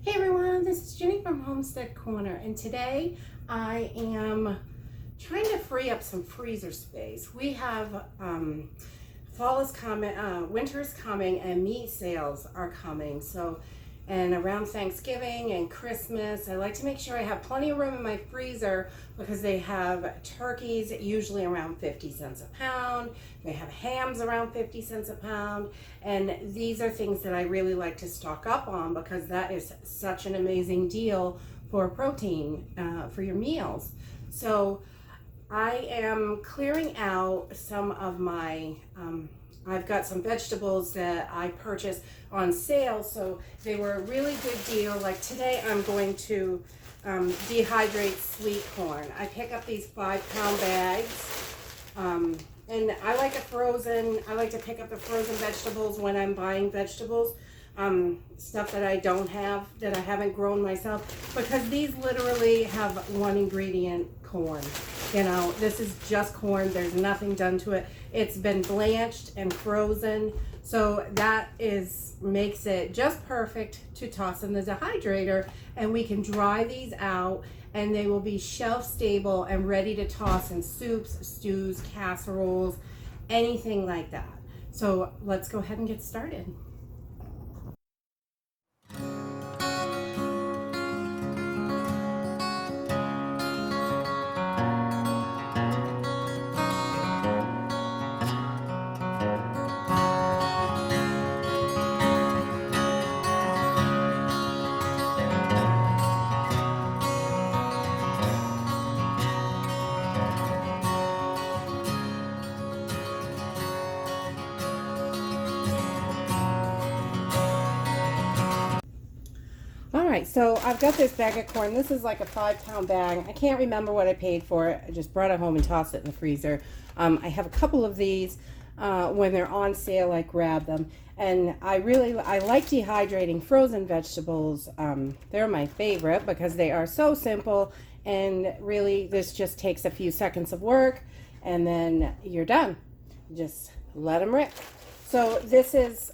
Hey everyone, this is Jenny from Homestead Corner, and today I am trying to free up some freezer space. We have fall is coming, winter is coming, and meat sales are coming. And around Thanksgiving and Christmas, I like to make sure I have plenty of room in my freezer because they have turkeys usually around 50 cents a pound. They have hams around 50 cents a pound. And these are things that I really like to stock up on because that is such an amazing deal for protein for your meals. So I am clearing out some of my I've got some vegetables that I purchased on sale, so they were a really good deal. Like today I'm going to dehydrate sweet corn. I pick up these 5-pound bags, and I like to pick up the frozen vegetables when I'm buying vegetables, stuff that I don't have, that I haven't grown myself, because these literally have one ingredient: corn. You know, this is just corn. There's nothing done to it. It's been blanched and frozen, so that makes it just perfect to toss in the dehydrator, and we can dry these out and they will be shelf stable and ready to toss in soups, stews, casseroles, anything like that. So let's go ahead and get started. All right, so I've got this bag of corn. This is like a 5-pound bag. I can't remember what I paid for it. I just brought it home and tossed it in the freezer. I have a couple of these. When they're on sale, I grab them. And I like dehydrating frozen vegetables. They're my favorite because they are so simple, and really this just takes a few seconds of work and then you're done. Just let them rip. So this is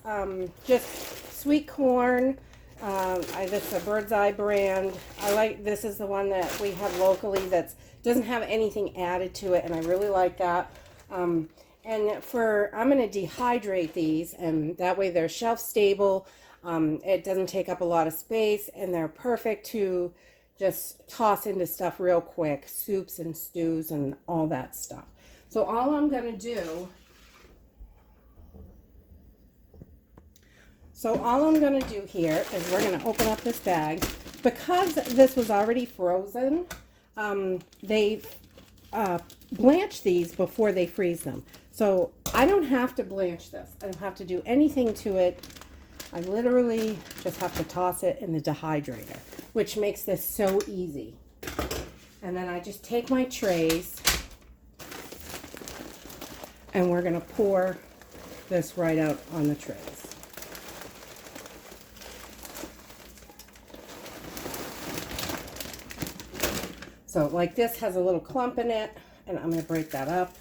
just sweet corn. This is a Bird's Eye brand. This is the one that we have locally that doesn't have anything added to it, and I really like that. I'm going to dehydrate these, and that way they're shelf stable. It doesn't take up a lot of space, and they're perfect to just toss into stuff real quick, soups and stews and all that stuff. So all I'm going to do here is we're going to open up this bag. Because this was already frozen, they blanch these before they freeze them. So I don't have to blanch this. I don't have to do anything to it. I literally just have to toss it in the dehydrator, which makes this so easy. And then I just take my trays and we're going to pour this right out on the trays. So like this has a little clump in it, and I'm going to break that up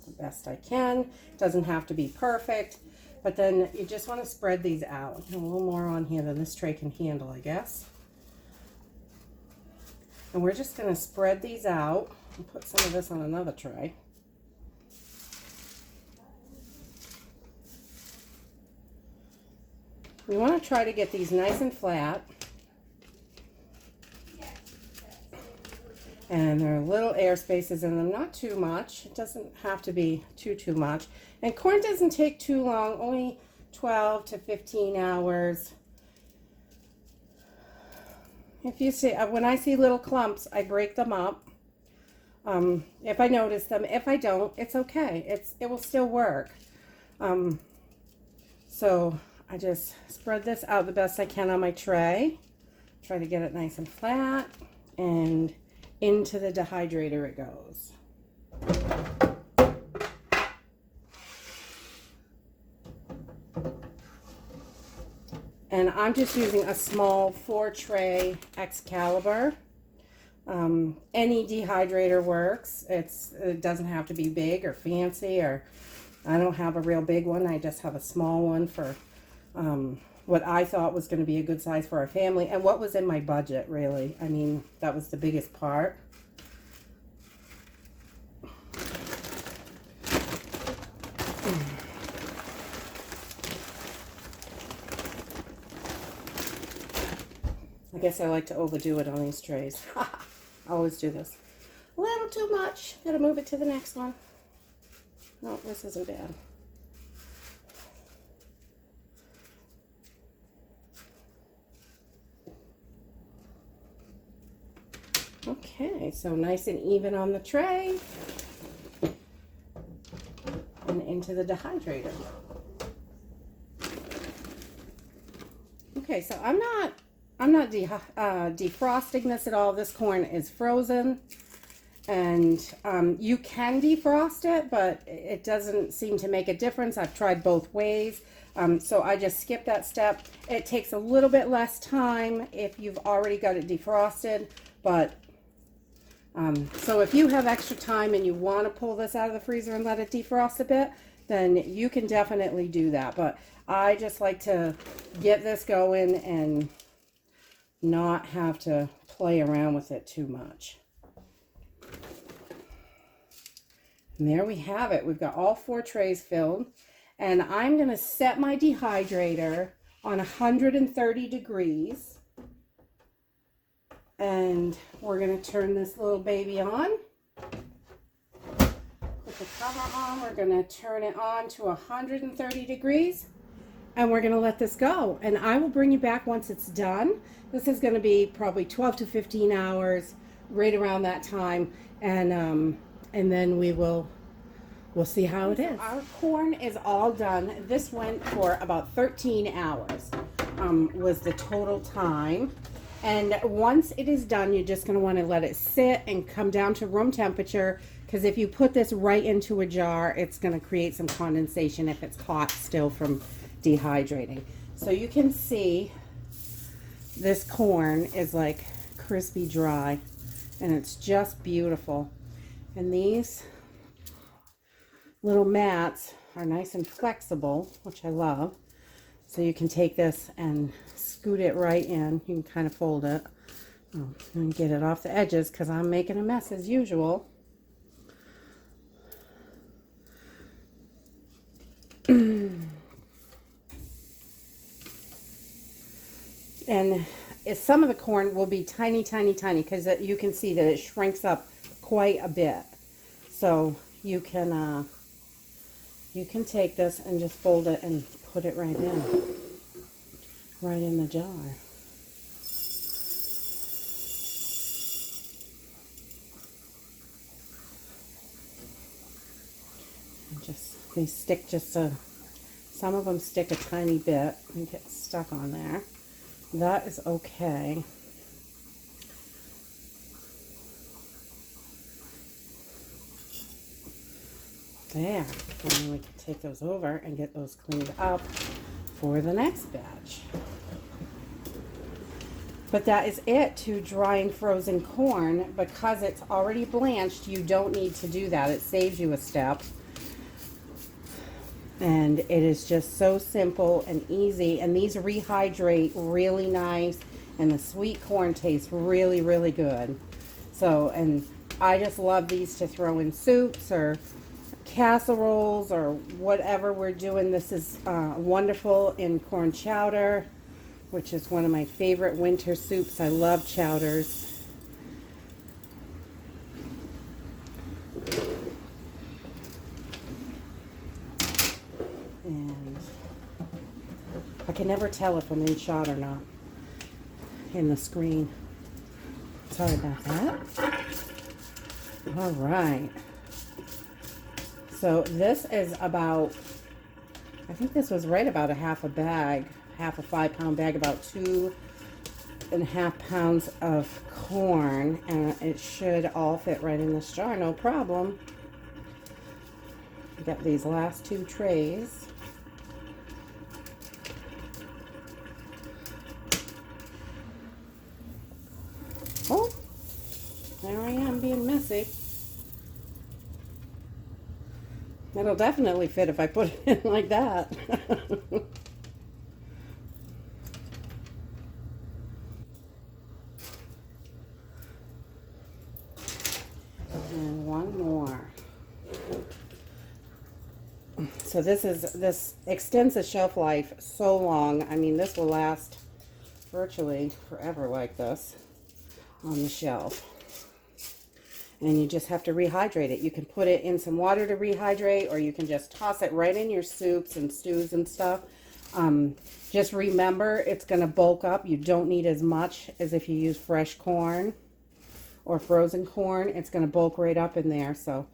the best I can. It doesn't have to be perfect, but then you just want to spread these out. A little more on here than this tray can handle, I guess. And we're just going to spread these out and put some of this on another tray. We want to try to get these nice and flat. And there are little air spaces in them, not too much. It doesn't have to be too much. And corn doesn't take too long, only 12 to 15 hours. If you see, when I see little clumps, I break them up. If I notice them, if I don't, it's okay. It will still work. So I just spread this out the best I can on my tray. Try to get it nice and flat, and into the dehydrator it goes. And I'm just using a small 4-tray Excalibur. Any dehydrator works. It doesn't have to be big or fancy, or I don't have a real big one. I just have a small one for what I thought was going to be a good size for our family and what was in my budget, really. I mean, that was the biggest part. I guess I like to overdo it on these trays. I always do this. A little too much. Gotta move it to the next one. No, this isn't bad. Okay, so nice and even on the tray. And into the dehydrator. Okay, so I'm not defrosting this at all. This corn is frozen, and you can defrost it, but it doesn't seem to make a difference. I've tried both ways, so I just skip that step. It takes a little bit less time if you've already got it defrosted, but so if you have extra time and you want to pull this out of the freezer and let it defrost a bit, then you can definitely do that. But I just like to get this going and not have to play around with it too much. And there we have it. We've got all 4 trays filled, and I'm going to set my dehydrator on 130 degrees, and we're going to turn this little baby on. Put the cover on. We're going to turn it on to 130 degrees, and we're going to let this go, and I will bring you back once it's done. This is going to be probably 12 to 15 hours, right around that time, and then we'll see how it is. Our corn is all done. This went for about 13 hours, was the total time. And once it is done, you're just going to want to let it sit and come down to room temperature, because if you put this right into a jar, it's going to create some condensation if it's hot still from dehydrating. So you can see this corn is like crispy dry, and it's just beautiful. And these little mats are nice and flexible, which I love. So you can take this and scoot it right in. You can kind of fold it and get it off the edges, because I'm making a mess as usual. And some of the corn will be tiny, tiny, tiny, because you can see that it shrinks up quite a bit. So you can take this and just fold it and put it right in the jar. And they stick some of them stick a tiny bit and get stuck on there. That is okay. There. And then we can take those over and get those cleaned up for the next batch. But that is it to drying frozen corn. Because it's already blanched, you don't need to do that. It saves you a step. And it is just so simple and easy. And these rehydrate really nice. And the sweet corn tastes really, really good. So, and I just love these to throw in soups or casseroles or whatever we're doing. This is wonderful in corn chowder, which is one of my favorite winter soups. I love chowders. And I can never tell if I'm in shot or not in the screen. Sorry about that. All right. So this is about, I think this was right about half a 5-pound bag, about 2.5 pounds of corn, and it should all fit right in this jar, no problem. Got these last 2 trays. Oh, there I am being messy. It'll definitely fit if I put it in like that. So this extends the shelf life so long. I mean, this will last virtually forever like this on the shelf. And you just have to rehydrate it. You can put it in some water to rehydrate, or you can just toss it right in your soups and stews and stuff. Just remember, it's going to bulk up. You don't need as much as if you use fresh corn or frozen corn. It's going to bulk right up in there. So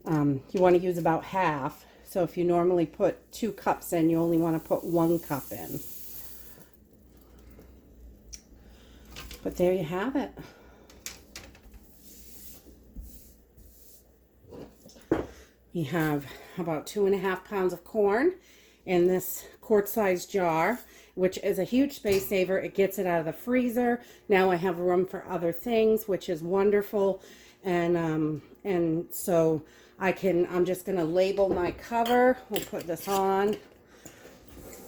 you want to use about half. So if you normally put 2 cups in, you only want to put 1 cup in. But there you have it. We have about 2.5 pounds of corn in this quart-sized jar, which is a huge space saver. It gets it out of the freezer. Now I have room for other things, which is wonderful. And so I'm just going to label my cover. We'll put this on,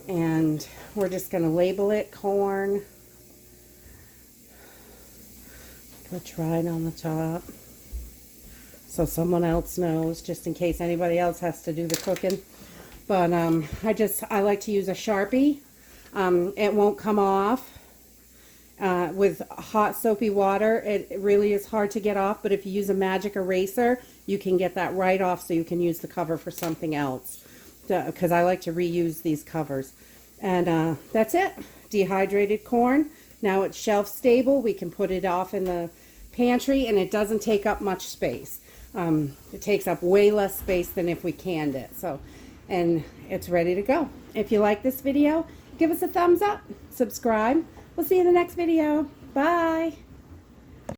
and we're just going to label it corn. Put right on the top, so someone else knows, just in case anybody else has to do the cooking. But I like to use a Sharpie. It won't come off with hot soapy water. It really is hard to get off, but if you use a magic eraser, you can get that right off, so you can use the cover for something else, because I like to reuse these covers. And that's it. Dehydrated corn. Now it's shelf stable. We can put it off in the pantry, and it doesn't take up much space. It takes up way less space than if we canned it. And it's ready to go. If you like this video, give us a thumbs up, subscribe. We'll see you in the next video. Bye.